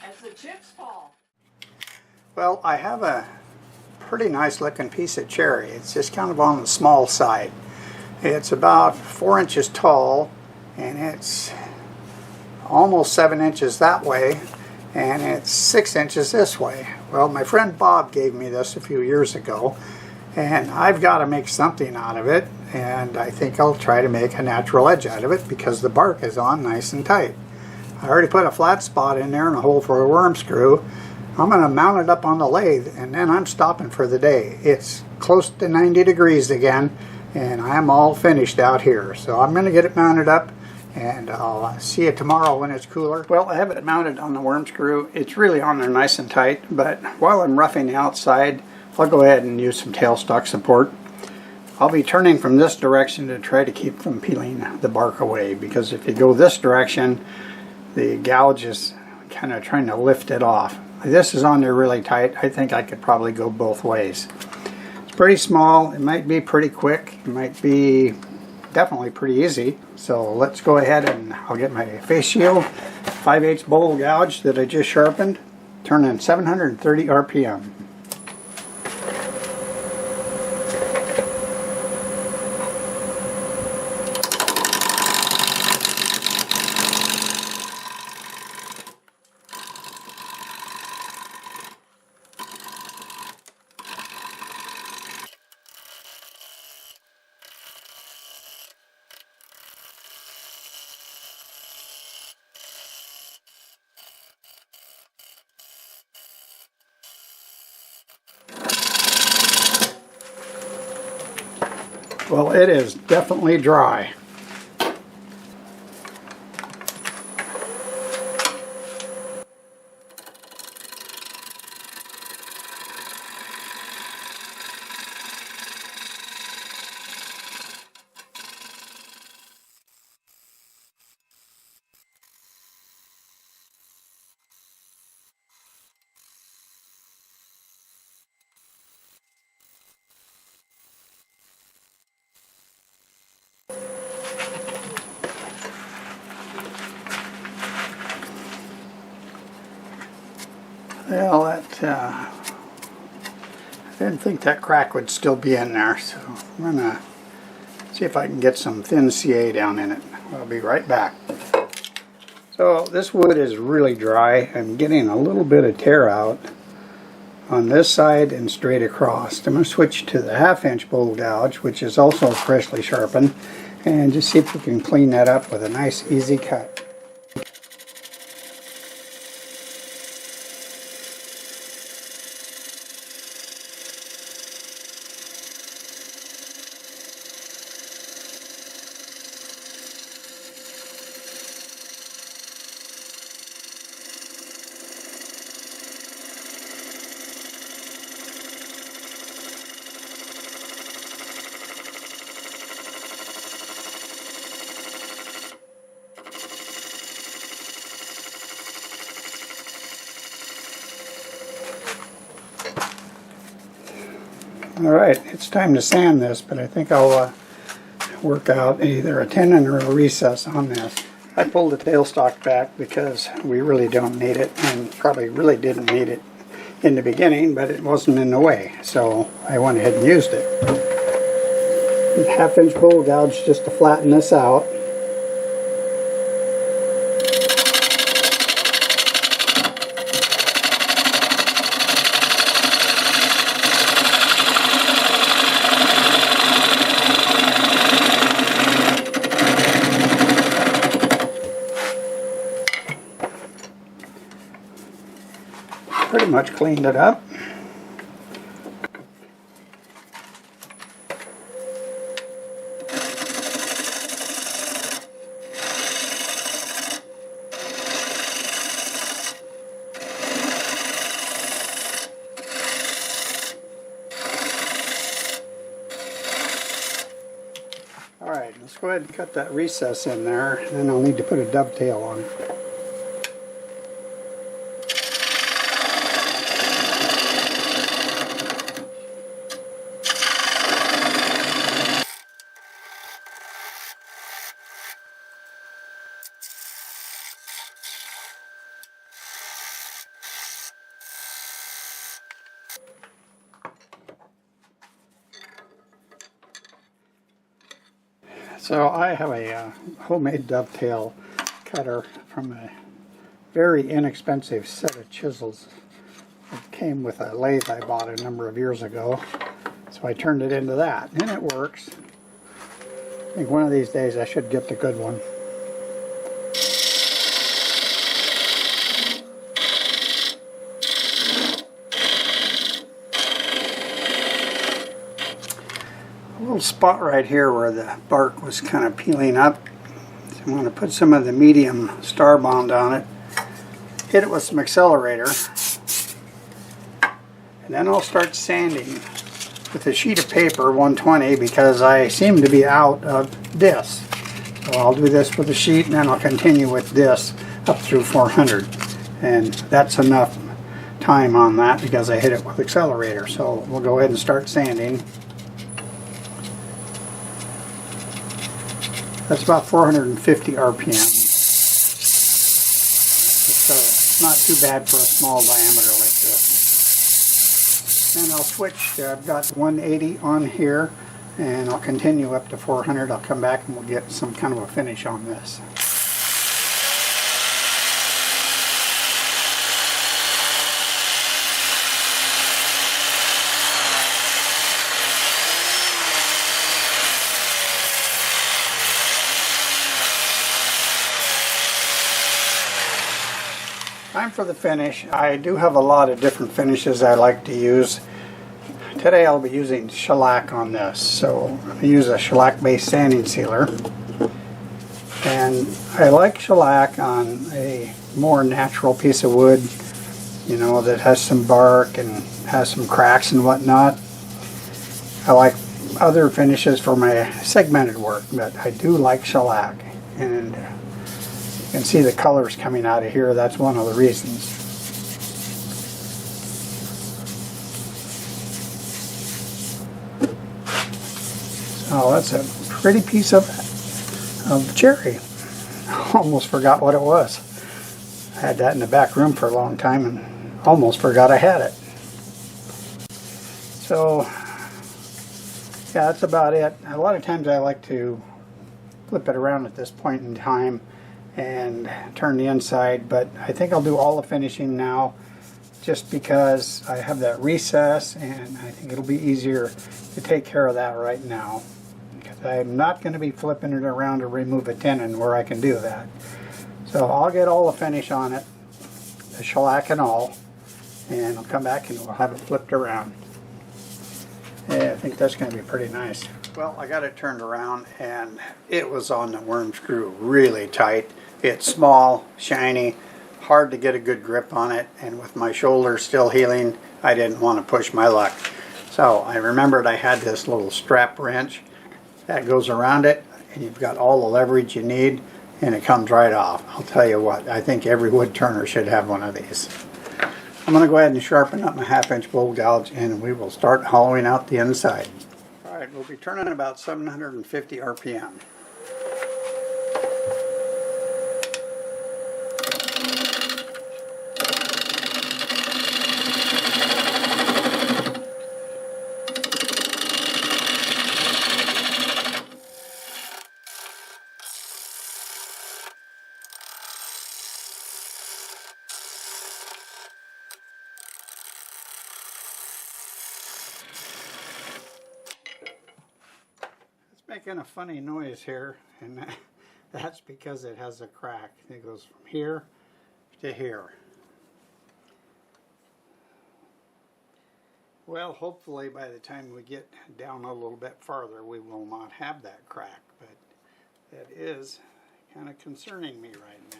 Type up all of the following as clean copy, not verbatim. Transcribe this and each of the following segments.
as the chips fall. Well, I have a pretty nice looking piece of cherry. It's just kind of on the small side. It's about 4 inches tall, and it's almost 7 inches that way, and it's 6 inches this way. Well, my friend Bob gave me this a few years ago, and I've got to make something out of it, and I think I'll try to make a natural edge out of it because the bark is on nice and tight. I already put a flat spot in there and a hole for a worm screw. I'm going to mount it up on the lathe, and then I'm stopping for the day. It's close to 90 degrees again, and I'm all finished out here. So I'm going to get it mounted up, and I'll see you tomorrow when it's cooler. Well, I have it mounted on the worm screw. It's really on there nice and tight, but while I'm roughing the outside, I'll go ahead and use some tailstock support. I'll be turning from this direction to try to keep from peeling the bark away, because if you go this direction, the gouge is kind of trying to lift it off. This is on there really tight. I think I could probably go both ways. It's pretty small. It might be pretty quick. It might be definitely pretty easy. So let's go ahead and I'll get my face shield, 5/8 bowl gouge that I just sharpened, turning 730 RPM. Well, it is definitely dry. Well, I didn't think that crack would still be in there, so I'm going to see if I can get some thin CA down in it. I'll be right back. So this wood is really dry. I'm getting a little bit of tear out on this side and straight across. I'm going to switch to the 1/2 inch bowl gouge, which is also freshly sharpened, and just see if we can clean that up with a nice easy cut. Alright, it's time to sand this, but I think I'll work out either a tenon or a recess on this. I pulled the tailstock back because we really don't need it, and probably really didn't need it in the beginning, but it wasn't in the way, so I went ahead and used it. 1/2 inch bowl gouge just to flatten this out. Pretty much cleaned it up. Alright, let's go ahead and cut that recess in there, and then I'll need to put a dovetail on it. So I have a homemade dovetail cutter from a very inexpensive set of chisels. It came with a lathe I bought a number of years ago, so I turned it into that, and it works. I think one of these days I should get the good one. A little spot right here where the bark was kind of peeling up. So I'm going to put some of the medium star bond on it, hit it with some accelerator, and then I'll start sanding with a sheet of paper 120 because I seem to be out of discs. So I'll do this with a sheet and then I'll continue with discs up through 400, and that's enough time on that because I hit it with accelerator. So we'll go ahead and start sanding. That's about 450 RPM. So not too bad for a small diameter like this. And I'll switch. I've got 180 on here, and I'll continue up to 400. I'll come back and we'll get some kind of a finish on this. Time for the finish. I do have a lot of different finishes I like to use. Today I'll be using shellac on this. So I use a shellac based sanding sealer. And I like shellac on a more natural piece of wood, you know, that has some bark and has some cracks and whatnot. I like other finishes for my segmented work, but I do like shellac. And you can see the colors coming out of here. That's one of the reasons. So that's a pretty piece of cherry. Almost forgot what it was. I had that in the back room for a long time and almost forgot I had it. So yeah, that's about it. A lot of times I like to flip it around at this point in time and turn the inside, but I think I'll do all the finishing now just because I have that recess and I think it'll be easier to take care of that right now, because I'm not going to be flipping it around to remove a tenon where I can do that. So I'll get all the finish on it, the shellac and all, and I'll come back and we'll have it flipped around. Yeah, I think that's going to be pretty nice. Well, I got it turned around and it was on the worm screw really tight. It's small, shiny, hard to get a good grip on it, and with my shoulder still healing, I didn't want to push my luck. So I remembered I had this little strap wrench that goes around it, and you've got all the leverage you need, and it comes right off. I'll tell you what, I think every wood turner should have one of these. I'm going to go ahead and sharpen up my 1/2 inch bowl gouge, and we will start hollowing out the inside. Alright, we'll be turning about 750 RPM. Making a funny noise here, and that's because it has a crack. It goes from here to here. Well, hopefully by the time we get down a little bit farther we will not have that crack, but that is kind of concerning me right now.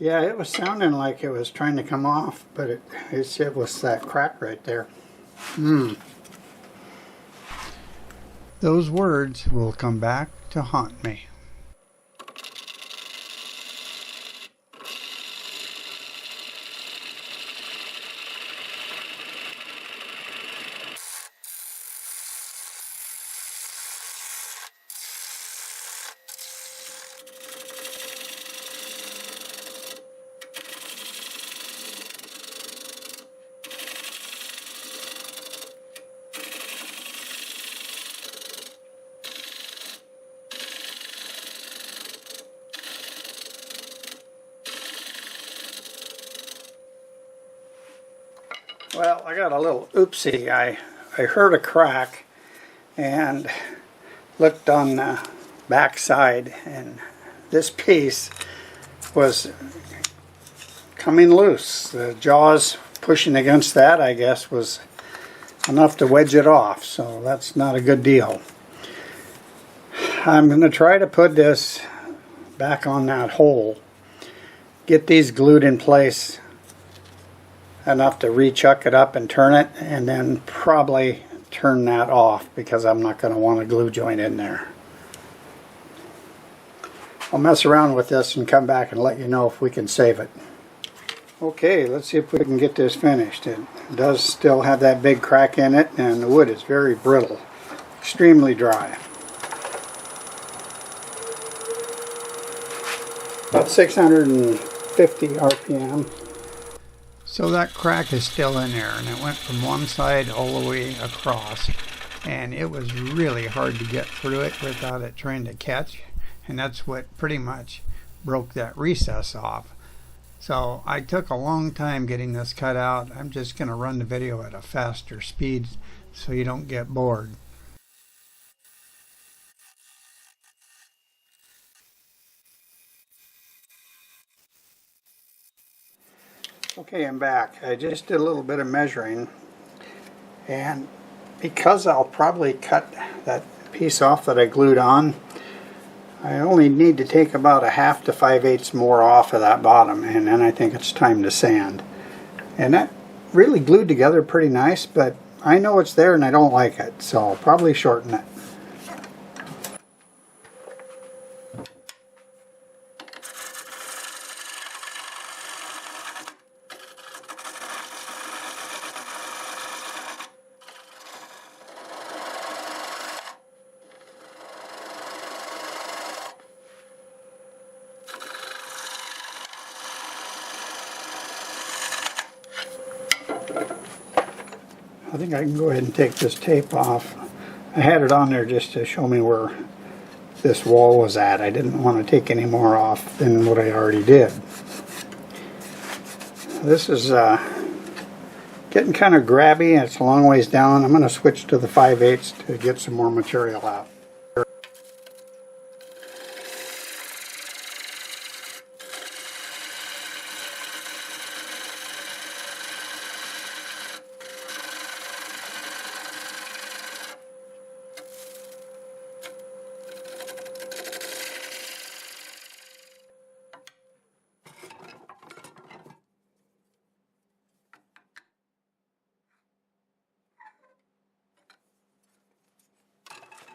Yeah, it was sounding like it was trying to come off, but it was that crack right there. Those words will come back to haunt me. Well, I got a little oopsie. I heard a crack and looked on the back side, and this piece was coming loose. The jaws pushing against that, I guess, was enough to wedge it off, so that's not a good deal. I'm going to try to put this back on that hole, get these glued in place enough to rechuck it up and turn it, and then probably turn that off because I'm not going to want a glue joint in there. I'll mess around with this and come back and let you know if we can save it. Okay, let's see if we can get this finished. It does still have that big crack in it, and the wood is very brittle, extremely dry. About 650 RPM. So that crack is still in there, and it went from one side all the way across, and it was really hard to get through it without it trying to catch, and that's what pretty much broke that recess off. So I took a long time getting this cut out. I'm just going to run the video at a faster speed so you don't get bored. Okay, I'm back. I just did a little bit of measuring, and because I'll probably cut that piece off that I glued on, I only need to take about 1/2 to 5/8 more off of that bottom, and then I think it's time to sand. And that really glued together pretty nice, but I know it's there and I don't like it, so I'll probably shorten it. I think I can go ahead and take this tape off. I had it on there just to show me where this wall was at. I didn't want to take any more off than what I already did. This is getting kind of grabby. It's a long ways down. I'm going to switch to the 5/8 to get some more material out.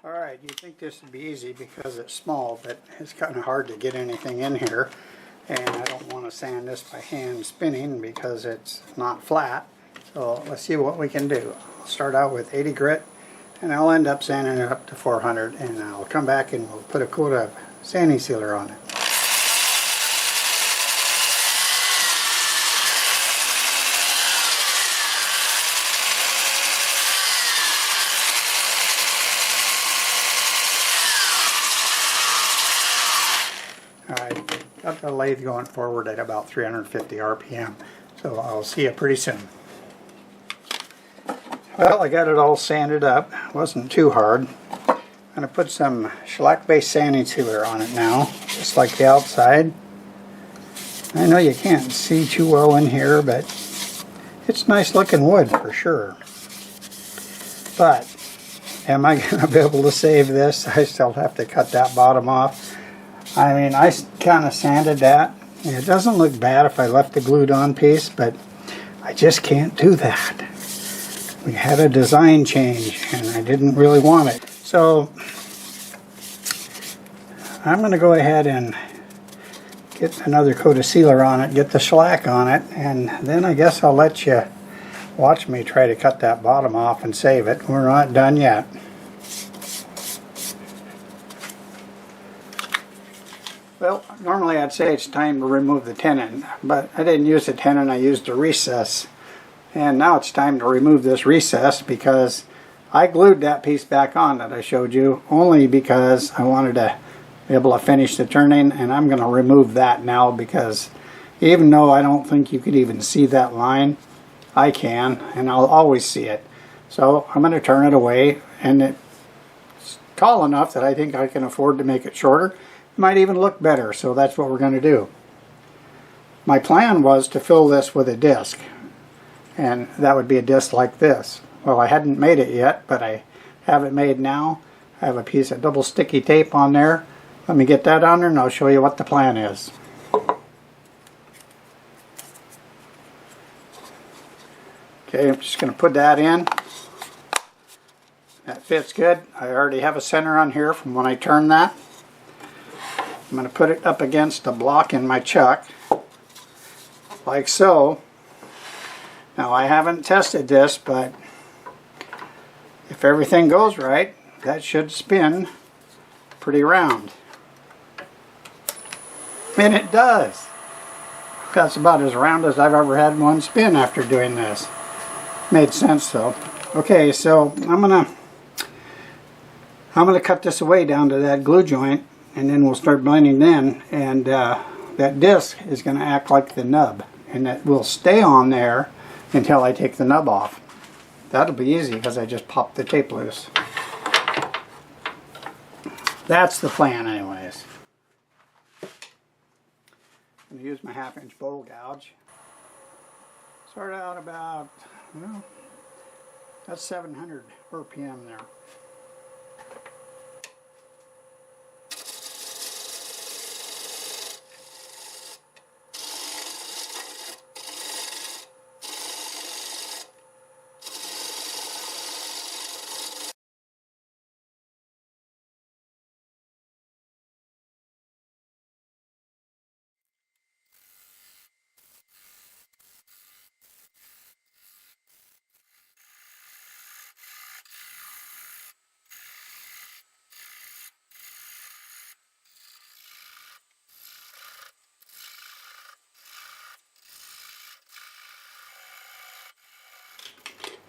Alright, you'd think this would be easy because it's small, but it's kind of hard to get anything in here, and I don't want to sand this by hand spinning because it's not flat. So let's see what we can do. I'll start out with 80 grit, and I'll end up sanding it up to 400, and I'll come back and we'll put a coat of sanding sealer on it. Alright, got the lathe going forward at about 350 RPM, so I'll see you pretty soon. Well, I got it all sanded up. It wasn't too hard. I'm going to put some shellac based sanding sealer on it now, just like the outside. I know you can't see too well in here, but it's nice looking wood for sure. But am I going to be able to save this? I still have to cut that bottom off. I mean, I kind of sanded that. And it doesn't look bad if I left the glued on piece, but I just can't do that. We had a design change and I didn't really want it. So I'm going to go ahead and get another coat of sealer on it, get the shellac on it, and then I guess I'll let you watch me try to cut that bottom off and save it. We're not done yet. Well, normally I'd say it's time to remove the tenon, but I didn't use the tenon, I used a recess. And now it's time to remove this recess because I glued that piece back on that I showed you only because I wanted to be able to finish the turning, and I'm going to remove that now because even though I don't think you could even see that line, I can, and I'll always see it. So I'm going to turn it away, and it's tall enough that I think I can afford to make it shorter. It might even look better, so that's what we're going to do. My plan was to fill this with a disc, and that would be a disc like this. Well, I hadn't made it yet, but I have it made now. I have a piece of double sticky tape on there. Let me get that on there and I'll show you what the plan is. Okay, I'm just going to put that in. That fits good. I already have a center on here from when I turned that. I'm going to put it up against a block in my chuck, like so. Now I haven't tested this, but if everything goes right, that should spin pretty round. And it does. That's about as round as I've ever had one spin after doing this. Made sense though. Okay, so I'm gonna cut this away down to that glue joint, and then we'll start blending in, and that disc is gonna act like the nub, and that will stay on there until I take the nub off. That'll be easy because I just popped the tape loose. That's the plan anyways. I'm gonna use my 1/2-inch bowl gouge. Start out about, well, that's 700 RPM there.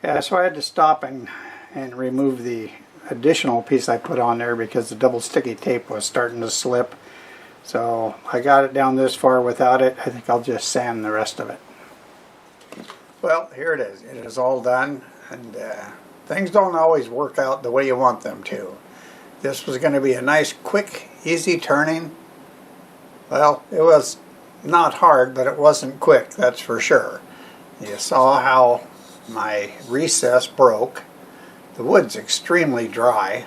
Yeah, so I had to stop and remove the additional piece I put on there because the double sticky tape was starting to slip. So I got it down this far without it. I think I'll just sand the rest of it. Well, here it is. It is all done, and things don't always work out the way you want them to. This was going to be a nice, quick, easy turning. Well, it was not hard, but it wasn't quick, that's for sure. You saw how my recess broke. The wood's extremely dry.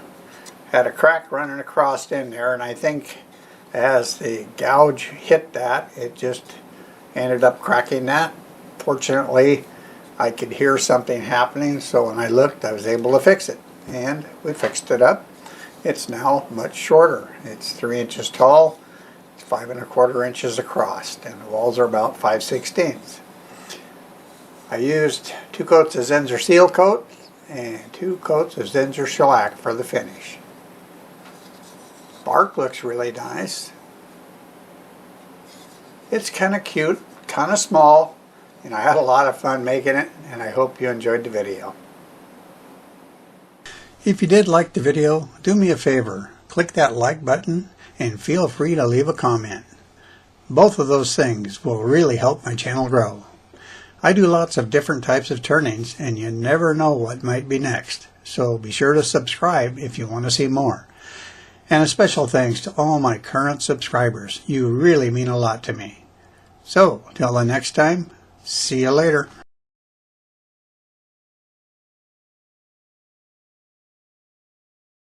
Had a crack running across in there, and I think as the gouge hit that, it just ended up cracking that. Fortunately, I could hear something happening, so when I looked, I was able to fix it. And we fixed it up. It's now much shorter. It's 3 inches tall, it's 5 1/4 inches across, and the walls are about 5/16. I used 2 coats of Zinsser Seal Coat and 2 coats of Zinsser Shellac for the finish. Bark looks really nice. It's kind of cute, kind of small, and I had a lot of fun making it, and I hope you enjoyed the video. If you did like the video, do me a favor, click that like button and feel free to leave a comment. Both of those things will really help my channel grow. I do lots of different types of turnings, and you never know what might be next, so be sure to subscribe if you want to see more. And a special thanks to all my current subscribers. You really mean a lot to me. So, till the next time, see you later.